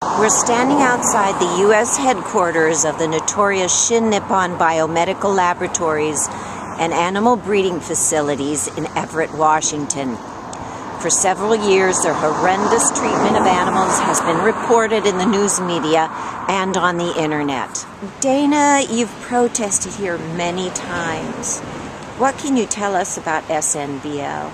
We're standing outside the U.S. headquarters of the notorious SHIN NIPPON Biomedical Laboratories and animal breeding facilities in Everett, Washington. For several years, their horrendous treatment of animals has been reported in the news media and on the internet. Dana, you've protested here many times. What can you tell us about SNBL?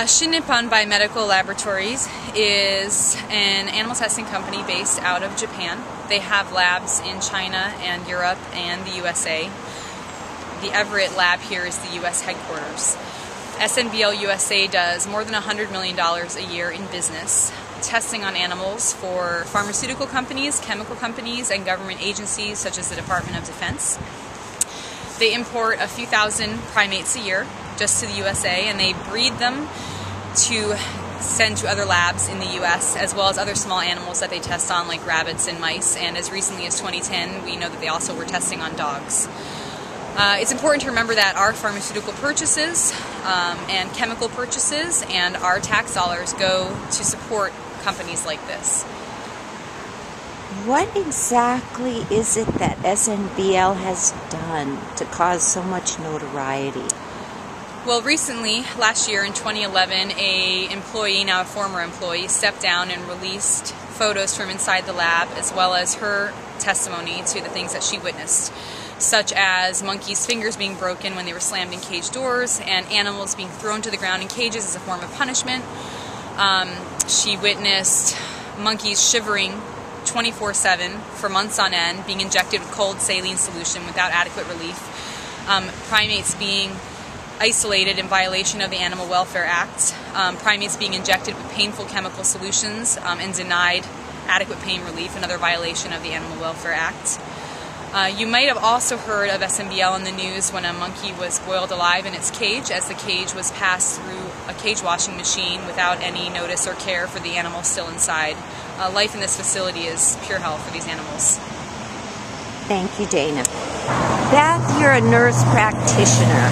SHIN NIPPON Biomedical Laboratories is an animal testing company based out of Japan. They have labs in China and Europe and the USA. The Everett lab here is the US headquarters. SNBL USA does more than $100 million a year in business, testing on animals for pharmaceutical companies, chemical companies, and government agencies such as the Department of Defense. They import a few thousand primates a year just to the USA, and they breed them to send to other labs in the US, as well as other small animals that they test on, like rabbits and mice. And as recently as 2010, we know that they also were testing on dogs. It's important to remember that our pharmaceutical purchases and chemical purchases and our tax dollars go to support companies like this. What exactly is it that SNBL has done to cause so much notoriety? Well, recently, last year in 2011, an employee, now a former employee, stepped down and released photos from inside the lab, as well as her testimony to the things that she witnessed, such as monkeys' fingers being broken when they were slammed in cage doors and animals being thrown to the ground in cages as a form of punishment. She witnessed monkeys shivering 24/7 for months on end, being injected with cold saline solution without adequate relief, primates being isolated in violation of the Animal Welfare Act, primates being injected with painful chemical solutions and denied adequate pain relief, another violation of the Animal Welfare Act. You might have also heard of SNBL in the news when a monkey was boiled alive in its cage, as the cage was passed through a cage washing machine without any notice or care for the animal still inside. Life in this facility is pure hell for these animals. Thank you, Dana. Beth, you're a nurse practitioner.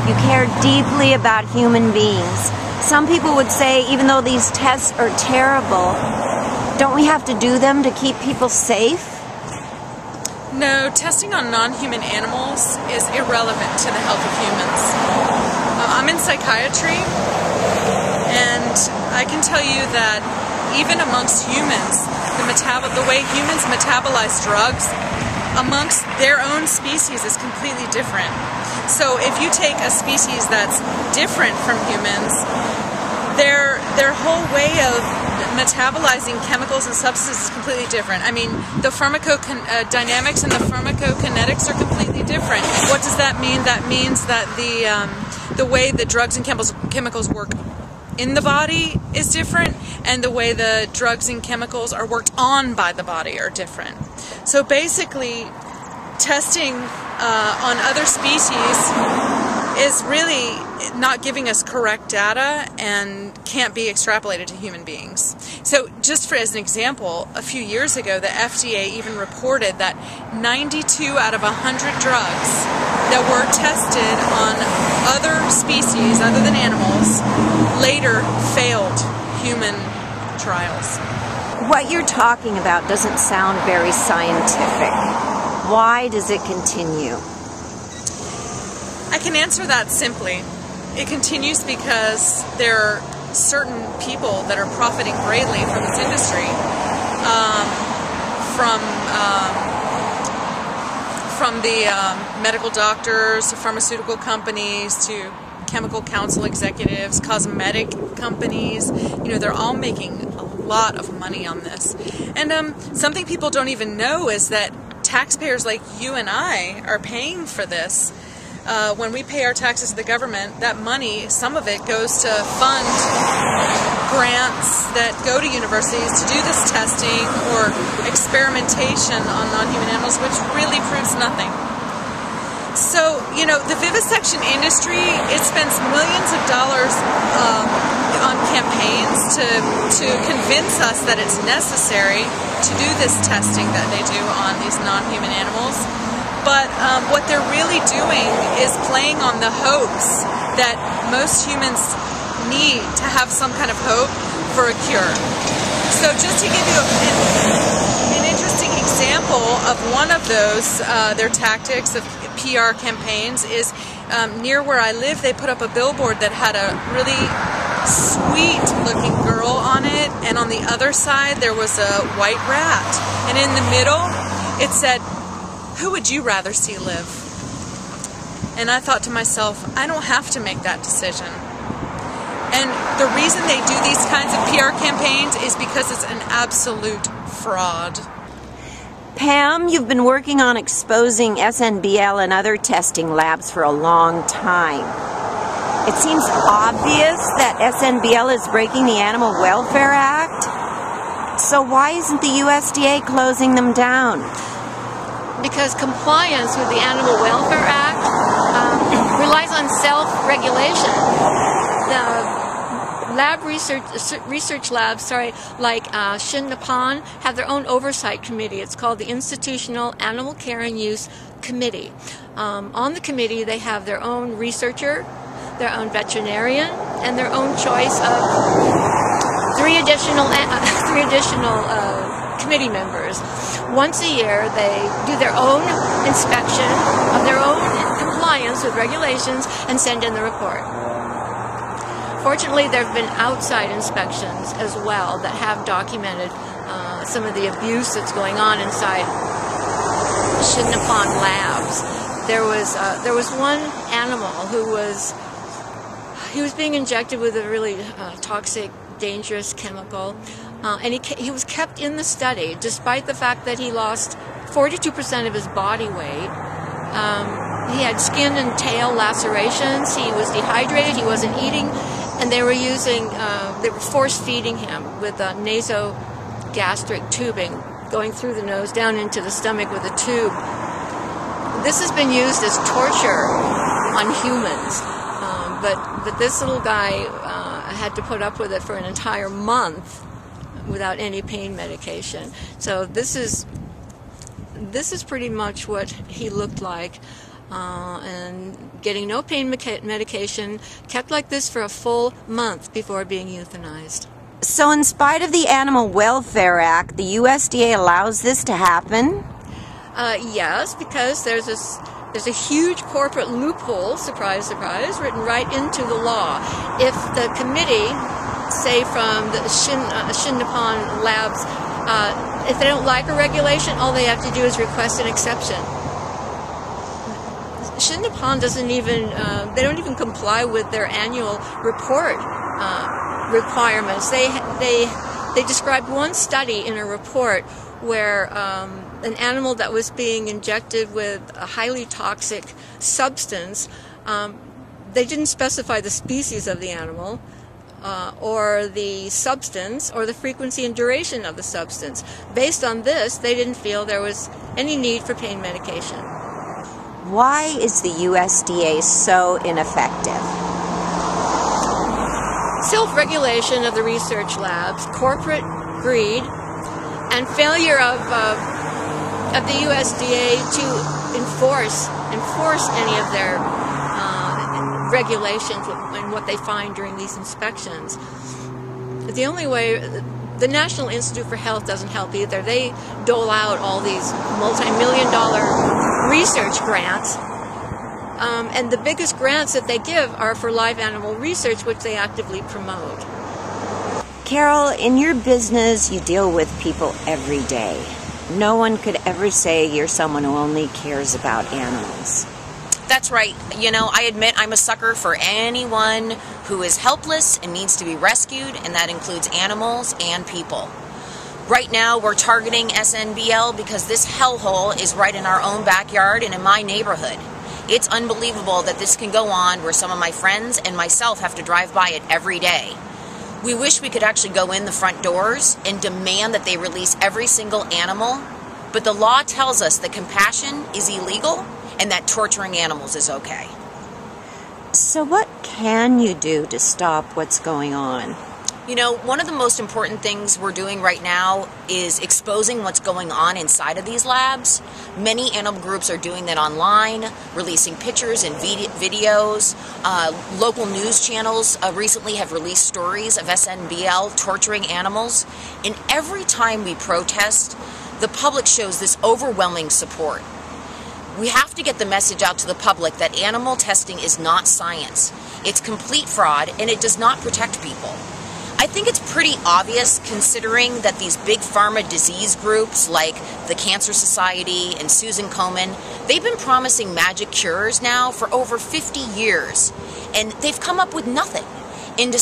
You care deeply about human beings. Some people would say, even though these tests are terrible, don't we have to do them to keep people safe? No, testing on non-human animals is irrelevant to the health of humans. I'm in psychiatry, and I can tell you that even amongst humans, the way humans metabolize drugs amongst their own species is completely different. So if you take a species that's different from humans, their whole way of metabolizing chemicals and substances is completely different. I mean, the pharmacodynamics and the pharmacokinetics are completely different. What does that mean? That means that the way the drugs and chemicals work in the body is different, and the way the drugs and chemicals are worked on by the body are different. So basically, testing on other species is really not giving us correct data and can't be extrapolated to human beings. So just as an example, a few years ago the FDA even reported that 92 out of 100 drugs that were tested on other species other than animals later failed human trials. What you're talking about doesn't sound very scientific. Why does it continue? I can answer that simply. It continues because there are certain people that are profiting greatly from this industry, from the medical doctors to pharmaceutical companies to chemical council executives, cosmetic companies. You know, they're all making a lot of money on this. And something people don't even know is that taxpayers like you and I are paying for this. When we pay our taxes to the government, that money, some of it goes to fund grants that go to universities to do this testing or experimentation on non-human animals, which really proves nothing. So, you know, the vivisection industry, it spends millions of dollars on campaigns to convince us that it's necessary to do this testing that they do on these non-human animals. But what they're really doing is playing on the hopes that most humans need to have some kind of hope for a cure. So just to give you an interesting example of one of those, their tactics of PR campaigns is near where I live, they put up a billboard that had a really sweet looking girl on it, and on the other side there was a white rat, and in the middle it said, "Who would you rather see live?" And I thought to myself, I don't have to make that decision. And the reason they do these kinds of PR campaigns is because it's an absolute fraud. Pam, you've been working on exposing SNBL and other testing labs for a long time. It seems obvious that SNBL is breaking the Animal Welfare Act. So why isn't the USDA closing them down? Because compliance with the Animal Welfare Act relies on self-regulation. The research labs, like SHIN NIPPON, have their own oversight committee. It's called the Institutional Animal Care and Use Committee. On the committee, they have their own researcher, their own veterinarian, and their own choice of three additional committee members. Once a year, they do their own inspection of their own compliance with regulations and send in the report. Fortunately, there have been outside inspections as well that have documented some of the abuse that's going on inside SHIN NIPPON labs. There was one animal who was being injected with a really toxic, dangerous chemical, and he was kept in the study despite the fact that he lost 42% of his body weight. He had skin and tail lacerations. He was dehydrated. He wasn't eating. And they were force feeding him with a nasogastric tubing going through the nose down into the stomach with a tube. This has been used as torture on humans, but this little guy had to put up with it for an entire month without any pain medication. So this is pretty much what he looked like. And getting no pain medication, kept like this for a full month before being euthanized. So in spite of the Animal Welfare Act, the USDA allows this to happen? Yes, because there's a huge corporate loophole, surprise, surprise, written right into the law. If the committee, say from the SHIN NIPPON labs, if they don't like a regulation, all they have to do is request an exception. SHIN NIPPON doesn't even, they don't even comply with their annual report requirements. They described one study in a report where an animal that was being injected with a highly toxic substance, they didn't specify the species of the animal, or the substance, or the frequency and duration of the substance. Based on this, they didn't feel there was any need for pain medication. Why is the USDA so ineffective? Self-regulation of the research labs, corporate greed, and failure of the USDA to enforce any of their regulations and what they find during these inspections. The only way, the National Institute for Health doesn't help either. They dole out all these multi-million-dollar research grants, and the biggest grants that they give are for live animal research, which they actively promote. Carol, in your business, you deal with people every day. No one could ever say you're someone who only cares about animals. That's right. You know, I admit I'm a sucker for anyone who is helpless and needs to be rescued, and that includes animals and people. Right now, we're targeting SNBL because this hellhole is right in our own backyard and in my neighborhood. It's unbelievable that this can go on where some of my friends and myself have to drive by it every day. We wish we could actually go in the front doors and demand that they release every single animal, but the law tells us that compassion is illegal and that torturing animals is okay. So what can you do to stop what's going on? You know, one of the most important things we're doing right now is exposing what's going on inside of these labs. Many animal groups are doing that online, releasing pictures and videos. Local news channels recently have released stories of SNBL torturing animals. And every time we protest, the public shows this overwhelming support. We have to get the message out to the public that animal testing is not science. It's complete fraud and it does not protect people. I think it's pretty obvious, considering that these big pharma disease groups like the Cancer Society and Susan Komen, they've been promising magic cures now for over 50 years, and they've come up with nothing, in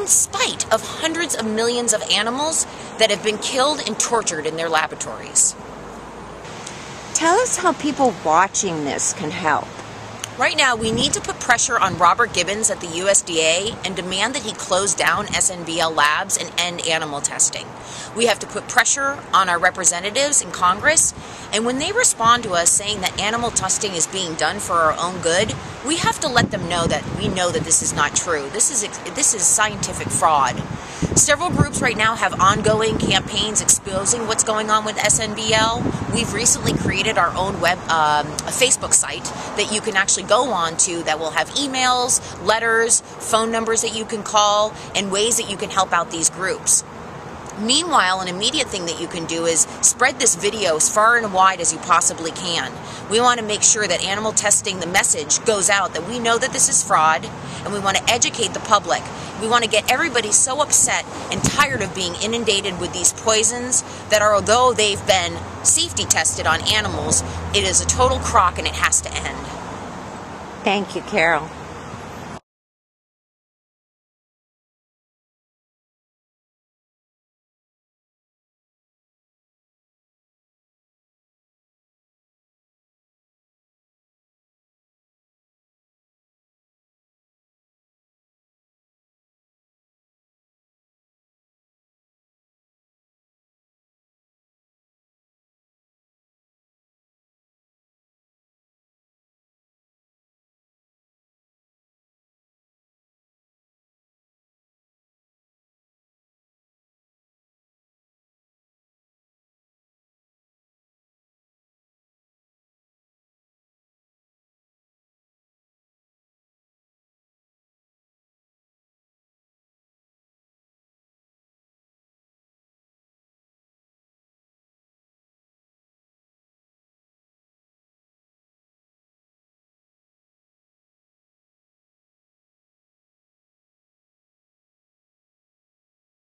spite of hundreds of millions of animals that have been killed and tortured in their laboratories. Tell us how people watching this can help. Right now, we need to put pressure on Robert Gibbons at the USDA and demand that he close down SNBL labs and end animal testing. We have to put pressure on our representatives in Congress, and when they respond to us saying that animal testing is being done for our own good, we have to let them know that we know that this is not true. This is scientific fraud. Several groups right now have ongoing campaigns exposing what's going on with SNBL. We've recently created our own a Facebook site that you can actually go on to that will have emails, letters, phone numbers that you can call, and ways that you can help out these groups. Meanwhile, an immediate thing that you can do is spread this video as far and wide as you possibly can. We want to make sure that animal testing, the message goes out that we know that this is fraud, and we want to educate the public. We want to get everybody so upset and tired of being inundated with these poisons that although they've been safety tested on animals, it is a total crock and it has to end. Thank you, Carol.